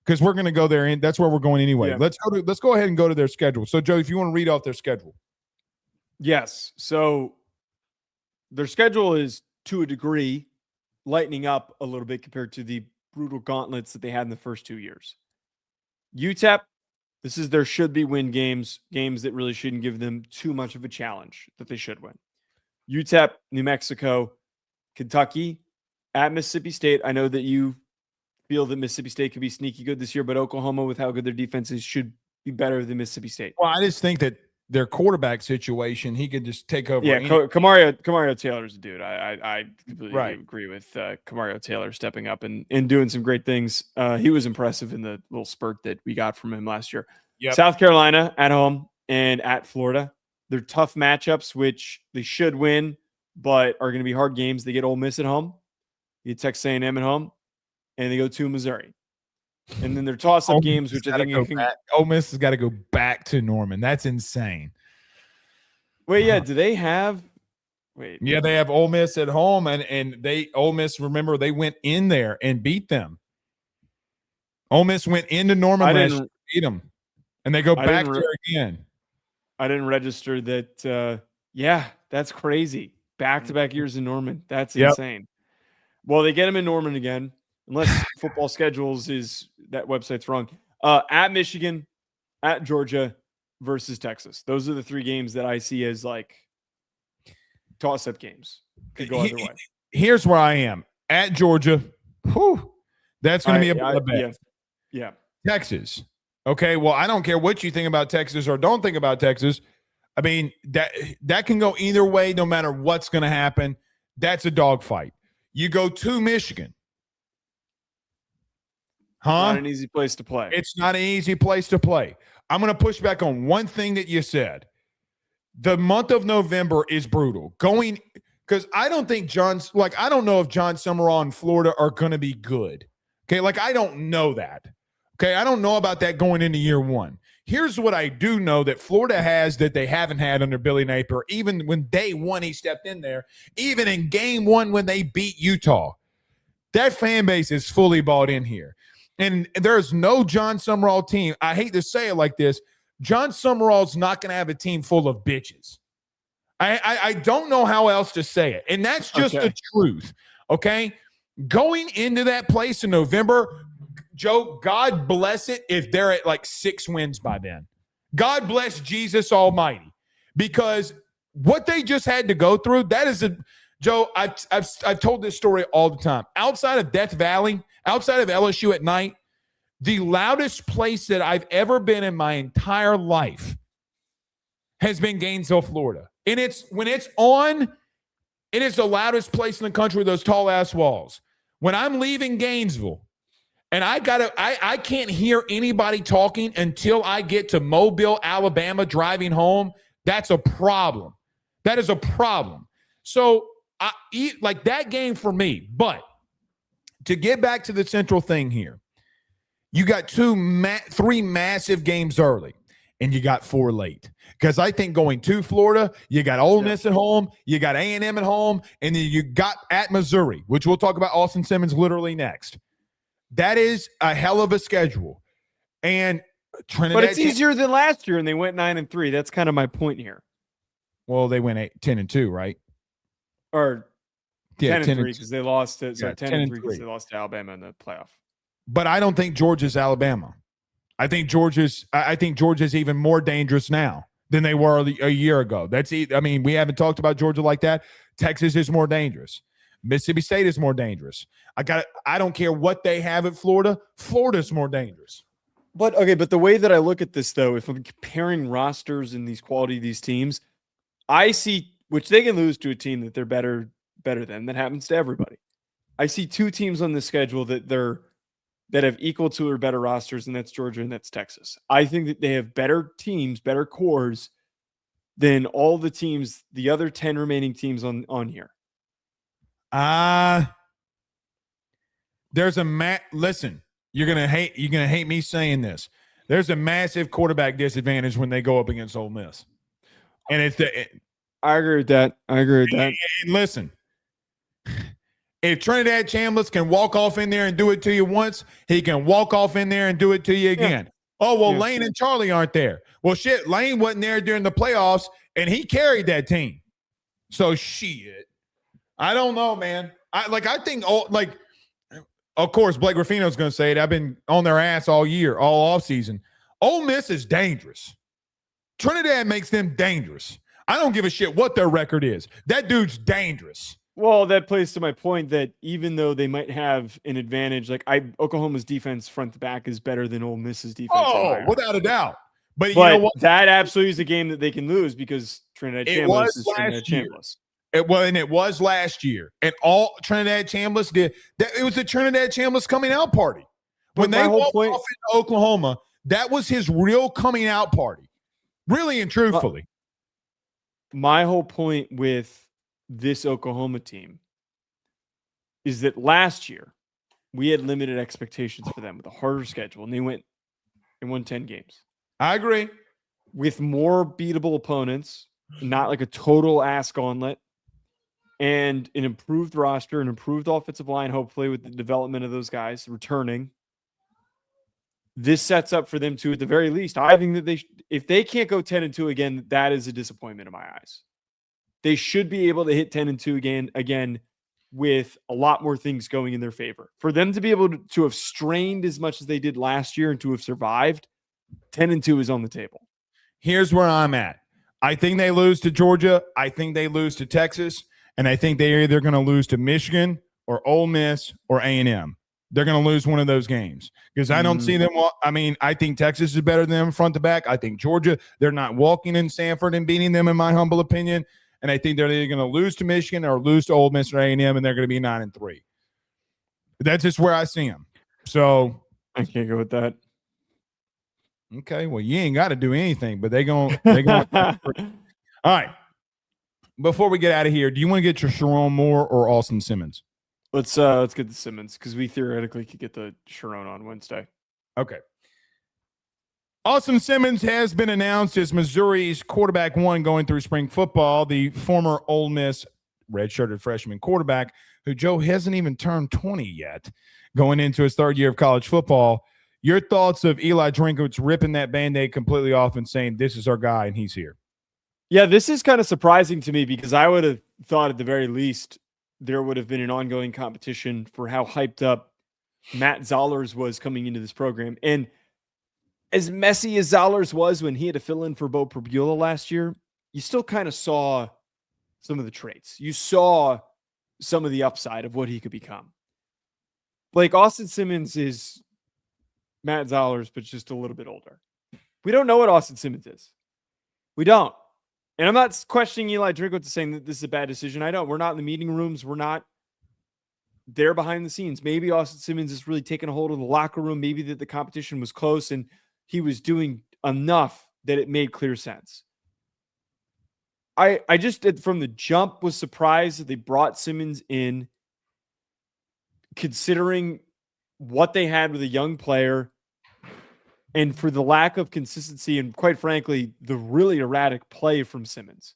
because we're going to go there, and that's where we're going anyway. Yeah. Let's go ahead and go to their schedule. So, Joe, if you want to read off their schedule. Yes. So their schedule is, to a degree, lightening up a little bit compared to the brutal gauntlets that they had in the first 2 years. UTEP, this is their should-be win games that really shouldn't give them too much of a challenge that they should win. UTEP, New Mexico, Kentucky, at Mississippi State. I know that you feel that Mississippi State could be sneaky good this year, but Oklahoma, with how good their defense is, should be better than Mississippi State. Well, I just think that their quarterback situation, he could just take over. Yeah, Kamario Taylor's a dude. I completely agree with Kamario Taylor stepping up and doing some great things. He was impressive in the little spurt that we got from him last year. Yep. South Carolina at home and at Florida. They're tough matchups, which they should win, but are going to be hard games. They get Ole Miss at home, they get Texas A&M at home, and they go to Missouri. And then their toss-up games, which I think Ole Miss has got to go back to Norman. That's insane. Wait, yeah. Do they have? Wait. Yeah, they have Ole Miss at home, and Ole Miss. Remember, they went in there and beat them. Ole Miss went into Norman last year, beat them, and they go back there again. I didn't register that. Yeah, that's crazy. Back-to-back years in Norman. That's insane. Well, they get them in Norman again. Unless football schedules is that website's wrong. At Michigan, at Georgia versus Texas. Those are the 3 games that I see as like toss-up games. Could go either way. Here's where I am. At Georgia, that's going to be a bloodbath. Yeah. Texas. Okay, well, I don't care what you think about Texas or don't think about Texas. I mean, that can go either way no matter what's going to happen. That's a dogfight. You go to Michigan. Not an easy place to play. It's not an easy place to play. I'm going to push back on one thing that you said. the month of November is brutal. Because I don't think I don't know if John Summerall and Florida are going to be good. Okay, I don't know that. Okay, I don't know about that going into year one. Here's what I do know that Florida has that they haven't had under Billy Napier, even when day one he stepped in there, even in game one when they beat Utah. That fan base is fully bought in here. And there's no John Summerall team. I hate to say it like this. John Summerall's not going to have a team full of bitches. I don't know how else to say it. And that's just the truth. Okay? Going into that place in November, Joe, God bless it if they're at 6 wins by then. God bless Jesus Almighty. Because what they just had to go through, that is Joe, I've told this story all the time. Outside of Death Valley, outside of LSU at night, the loudest place that I've ever been in my entire life has been Gainesville, Florida. And when it's on, it is the loudest place in the country with those tall ass walls. When I'm leaving Gainesville and I can't hear anybody talking until I get to Mobile, Alabama, driving home, that's a problem. That is a problem. So that game for me. But to get back to the central thing here, you got 3 massive games early, and you got 4 late. Because I think going to Florida, you got Ole Miss at home, you got A&M at home, and then you got at Missouri, which we'll talk about Austin Simmons literally next. That is a hell of a schedule. And Trinidad, but it's easier than last year, and they went 9-3. That's kind of my point here. Well, they went 10-2, right? Or 10-3 because they lost to 10-3 because they lost to Alabama in the playoff. But I don't think Georgia's Alabama. I think Georgia's even more dangerous now than they were a year ago. We haven't talked about Georgia like that. Texas is more dangerous. Mississippi State is more dangerous. I don't care what they have at Florida. Florida's more dangerous. But the way that I look at this, though, if I'm comparing rosters and these quality of these teams, I see which they can lose to a team that they're better than. That happens to everybody. I see 2 teams on the schedule that have equal to or better rosters, and that's Georgia and that's Texas. I think that they have better teams, better cores than all the teams, the other 10 remaining teams on here. There's listen, you're gonna hate me saying this. There's a massive quarterback disadvantage when they go up against Ole Miss. And I agree with that. And listen, if Trinidad Chambliss can walk off in there and do it to you once, he can walk off in there and do it to you again. Yeah. Oh, well, Lane and Charlie aren't there. Well, shit, Lane wasn't there during the playoffs, and he carried that team. So, shit. I don't know, man. I think, of course, Blake Ruffino's going to say it. I've been on their ass all year, all offseason. Ole Miss is dangerous. Trinidad makes them dangerous. I don't give a shit what their record is. That dude's dangerous. Well, that plays to my point that even though they might have an advantage, Oklahoma's defense front to back is better than Ole Miss's defense. Oh, without a doubt. But you know what? That absolutely is a game that they can lose because Trinidad Chambliss is Trinidad Chambliss. It was last year. And all Trinidad Chambliss did, it was the Trinidad Chambliss coming out party. When they walked off into Oklahoma, that was his real coming out party. Really and truthfully. My whole point with this Oklahoma team is that last year we had limited expectations for them with a harder schedule, and they won 10 games. I agree. With more beatable opponents, not like a total ass gauntlet, and an improved roster, an improved offensive line, hopefully with the development of those guys returning. This sets up for them to, at the very least, I think that if they can't go 10-2 again, that is a disappointment in my eyes. They should be able to hit 10-2 again with a lot more things going in their favor. For them to be able to have strained as much as they did last year and to have survived, 10-2 is on the table. Here's where I'm at. I think they lose to Georgia. I think they lose to Texas. And I think they're either going to lose to Michigan or Ole Miss or A&M. They're going to lose one of those games because I don't see them. I think Texas is better than them front to back. I think Georgia, they're not walking in Sanford and beating them, in my humble opinion. And I think they're either going to lose to Michigan or lose to Ole Miss or A&M, and they're going to be 9-3. That's just where I see them. So I can't go with that. Okay, well, you ain't got to do anything, but they going. All right. Before we get out of here, do you want to get your Sharon Moore or Austin Simmons? Let's get the Simmons because we theoretically could get the Sharon on Wednesday. Okay. Austin Simmons has been announced as Missouri's quarterback one going through spring football. The former Ole Miss redshirted freshman quarterback, who Joe hasn't even turned 20 yet, going into his third year of college football. Your thoughts of Eli Drinkwitz ripping that Band-Aid completely off and saying, this is our guy and he's here? Yeah, this is kind of surprising to me because I would have thought at the very least there would have been an ongoing competition for how hyped up Matt Zollers was coming into this program. And as messy as Zollers was when he had to fill in for Bo Perbula last year, you still kind of saw some of the traits. You saw some of the upside of what he could become. Like Austin Simmons is Matt Zollers, but just a little bit older. We don't know what Austin Simmons is. We don't. And I'm not questioning Eli Drinkwitz saying that this is a bad decision. I don't. We're not in the meeting rooms. We're not there behind the scenes. Maybe Austin Simmons is really taking a hold of the locker room. Maybe that the competition was close and he was doing enough that it made clear sense. I just, from the jump, was surprised that they brought Simmons in, considering what they had with a young player and for the lack of consistency and, quite frankly, the really erratic play from Simmons.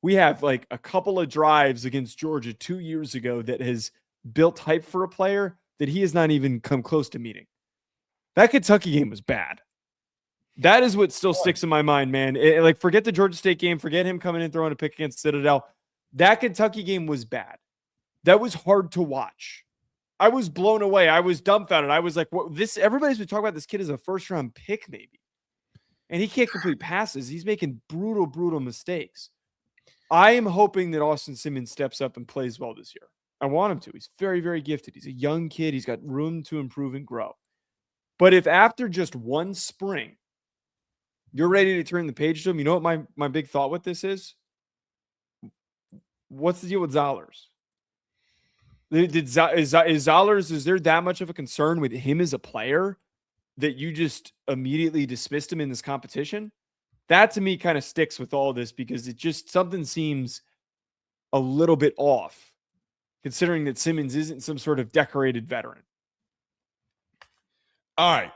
We have like a couple of drives against Georgia 2 years ago that has built hype for a player that he has not even come close to meeting. That Kentucky game was bad. That is what still sticks in my mind, man. Like, forget the Georgia State game. Forget him coming in throwing a pick against Citadel. That Kentucky game was bad. That was hard to watch. I was blown away. I was dumbfounded. I was like, "What? This? Everybody's been talking about this kid as a first-round pick, maybe, and he can't complete passes. He's making brutal mistakes." I am hoping that Austin Simmons steps up and plays well this year. I want him to. He's very, very gifted. He's a young kid. He's got room to improve and grow. But if after just one spring, you're ready to turn the page to him, you know what my big thought with this is? What's the deal with Zollers? Is Zollers, is there that much of a concern with him as a player that you just immediately dismissed him in this competition? That to me kind of sticks with all this because it just, something seems a little bit off considering that Simmons isn't some sort of decorated veteran. All right.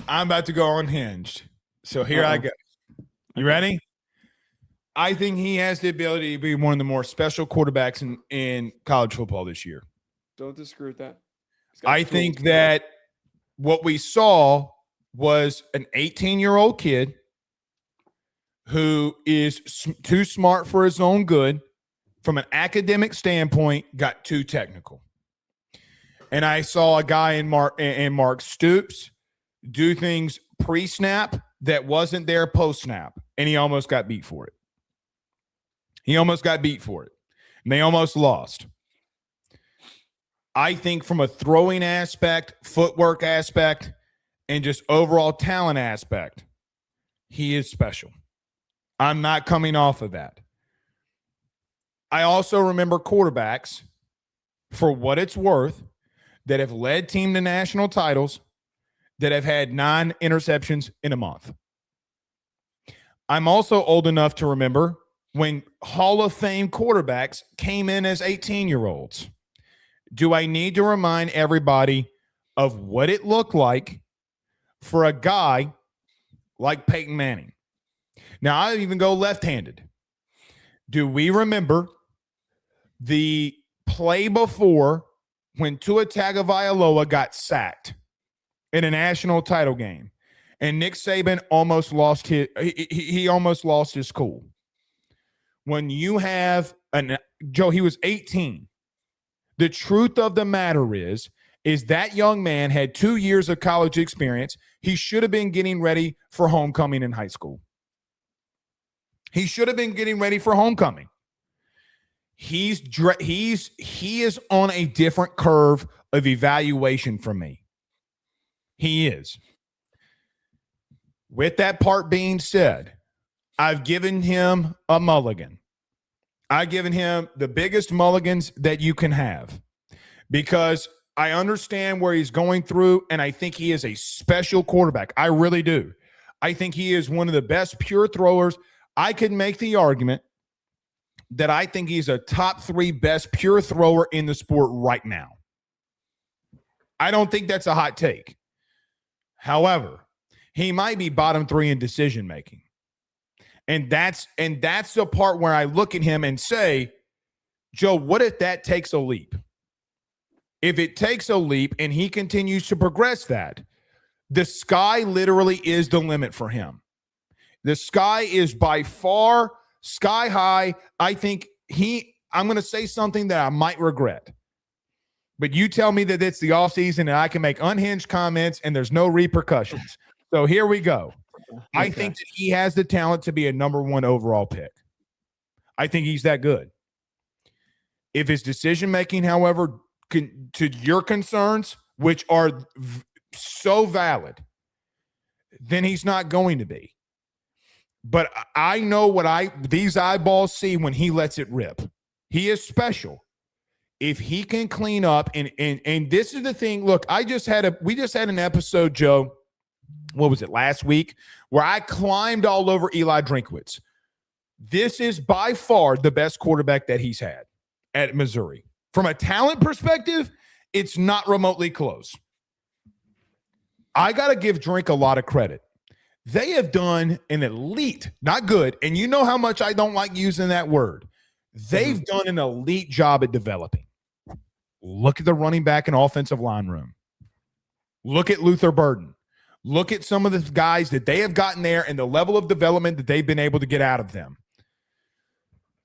I'm about to go unhinged. So here I go. You ready? I think he has the ability to be one of the more special quarterbacks in college football this year. Don't disagree with that. I think that what we saw was an 18-year-old kid who is too smart for his own good, from an academic standpoint, got too technical. And I saw a guy in Mark Stoops do things pre-snap that wasn't there post-snap, and he almost got beat for it. And they almost lost. I think from a throwing aspect, footwork aspect, and just overall talent aspect, he is special. I'm not coming off of that. I also remember quarterbacks, for what it's worth, that have led team to national titles that have had 9 interceptions in a month. I'm also old enough to remember when Hall of Fame quarterbacks came in as 18-year-olds. Do I need to remind everybody of what it looked like for a guy like Peyton Manning? Now, I even go left-handed. Do we remember the play before when Tua Tagovailoa got sacked in a national title game and Nick Saban almost lost he almost lost his cool? When you have Joe, he was 18. The truth of the matter is that young man had 2 years of college experience. He should have been getting ready for homecoming in high school. He should have been getting ready for homecoming. He is on a different curve of evaluation from me. He is. With that part being said, I've given him a mulligan. I've given him the biggest mulligans that you can have because I understand where he's going through, and I think he is a special quarterback. I really do. I think he is one of the best pure throwers I could make the argument that I think he's a top 3 best pure thrower in the sport right now. I don't think that's a hot take. However, he might be bottom 3 in decision making. And that's the part where I look at him and say, Joe, what if that takes a leap? If it takes a leap and he continues to progress that, the sky literally is the limit for him. The sky is by far sky high. I think I'm going to say something that I might regret. But you tell me that it's the offseason and I can make unhinged comments and there's no repercussions. So here we go. Okay. I think that he has the talent to be a number 1 overall pick. I think he's that good. If his decision-making, however, to your concerns, which are so valid, then he's not going to be. But I know what these eyeballs see when he lets it rip. He is special. If he can clean up, and this is the thing. Look, we just had an episode, Joe. What was it, last week, where I climbed all over Eli Drinkwitz. This is by far the best quarterback that he's had at Missouri. From a talent perspective, it's not remotely close. I got to give Drink a lot of credit. They have done an elite, not good, and you know how much I don't like using that word. They've done an elite job at developing. Look at the running back and offensive line room. Look at Luther Burden. Look at some of the guys that they have gotten there and the level of development that they've been able to get out of them.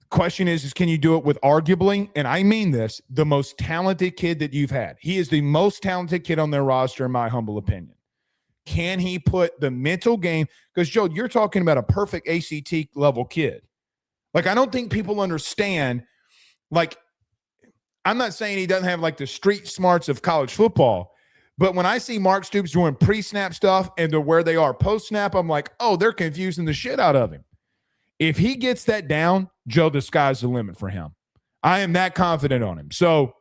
Question is can you do it with arguably, and I mean this, the most talented kid that you've had? He is the most talented kid on their roster, in my humble opinion. Can he put the mental game? Because, Joe, you're talking about a perfect ACT level kid. Like, I don't think people understand, like, I'm not saying he doesn't have, like, the street smarts of college football, but when I see Mark Stoops doing pre-snap stuff and to where they are post-snap, I'm like, oh, they're confusing the shit out of him. If he gets that down, Joe, the sky's the limit for him. I am that confident on him. So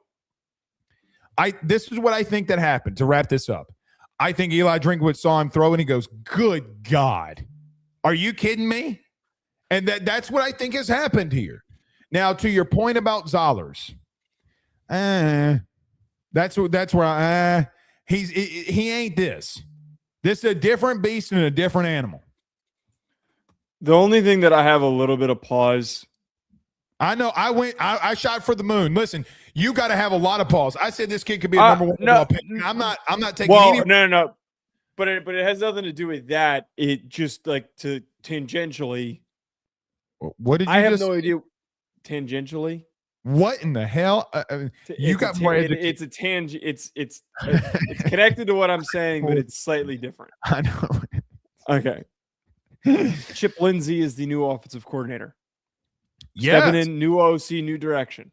this is what I think that happened, to wrap this up. I think Eli Drinkwitz saw him throw and he goes, good God. Are you kidding me? And that's what I think has happened here. Now, to your point about Zollers, that's where he ain't this. This is a different beast and a different animal. The only thing that I have a little bit of pause. I know I shot for the moon. Listen, you got to have a lot of pause. I said this kid could be a number 1 overall pick. I'm not taking any. No. But it has nothing to do with that. It just like to tangentially. What did you I have no idea. Tangentially. What in the hell? You got more. It's a tangent. It's connected to what I'm saying, but it's slightly different. I know. Okay. Chip Lindsey is the new offensive coordinator. Yes. Stepping in, new OC, new direction.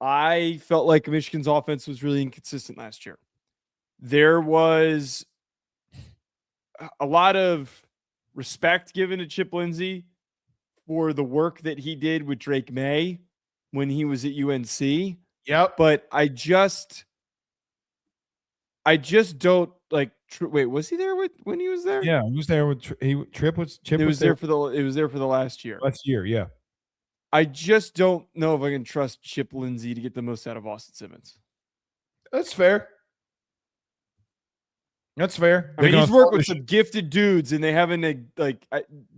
I felt like Michigan's offense was really inconsistent last year. There was a lot of respect given to Chip Lindsey for the work that he did with Drake May when he was at UNC. Yep. But I just don't like. Wait, was he there when he was there? Yeah, he was there with Chip was there for the last year. Last year, yeah. I just don't know if I can trust Chip Lindsey to get the most out of Austin Simmons. That's fair. That's fair. I mean, he's worked with some gifted dudes, and they haven't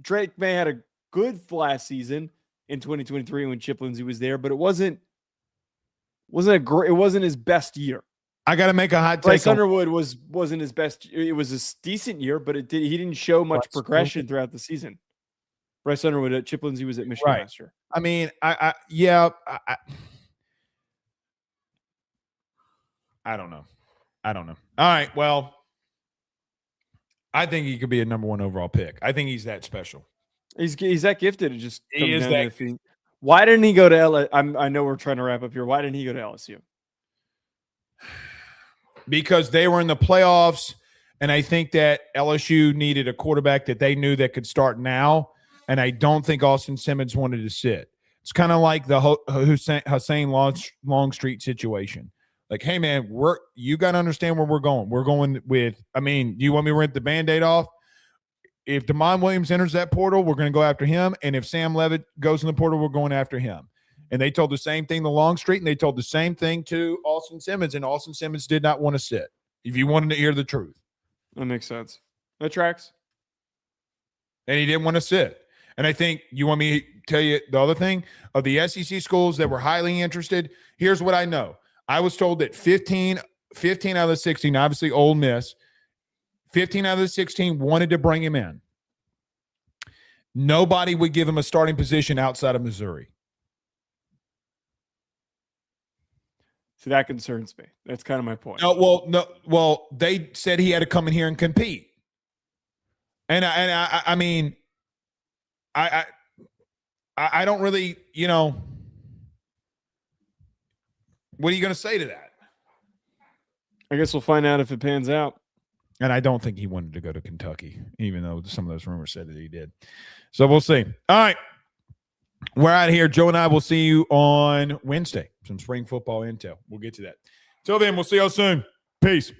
Drake May had a good last season in 2023 when Chip Lindsey was there, but it wasn't his best year. I got to make a hot take. Bryce Underwood wasn't his best. It was a decent year, but he didn't show much progression throughout the season. Bryce Underwood at Chip Lindsey was at Michigan last year. I mean, I don't know. All right, well, I think he could be a number 1 overall pick. I think he's that special. He's that gifted. It just he is that. Why didn't he go to LSU? I know we're trying to wrap up here. Why didn't he go to LSU? Because they were in the playoffs, and I think that LSU needed a quarterback that they knew that could start now, and I don't think Austin Simmons wanted to sit. It's kind of like the Hussein Longstreet situation. Like, hey, man, you got to understand where we're going. We're going with – I mean, do you want me to rip the Band-Aid off? if Damon Williams enters that portal, we're going to go after him. And if Sam Levitt goes in the portal, we're going after him. And they told the same thing to Longstreet, and they told the same thing to Austin Simmons, and Austin Simmons did not want to sit, if you wanted to hear the truth. That makes sense. That tracks. And he didn't want to sit. And I think you want me to tell you the other thing of the SEC schools that were highly interested. Here's what I know. I was told that 15 out of the 16, obviously Ole Miss, 15 out of the 16 wanted to bring him in. Nobody would give him a starting position outside of Missouri. So that concerns me. That's kind of my point. Well, they said he had to come in here and compete. And I mean, I don't really, what are you going to say to that? I guess we'll find out if it pans out. And I don't think he wanted to go to Kentucky, even though some of those rumors said that he did. So we'll see. All right. We're out of here. Joe and I will see you on Wednesday. Some spring football intel. We'll get to that. Till then, we'll see you all soon. Peace.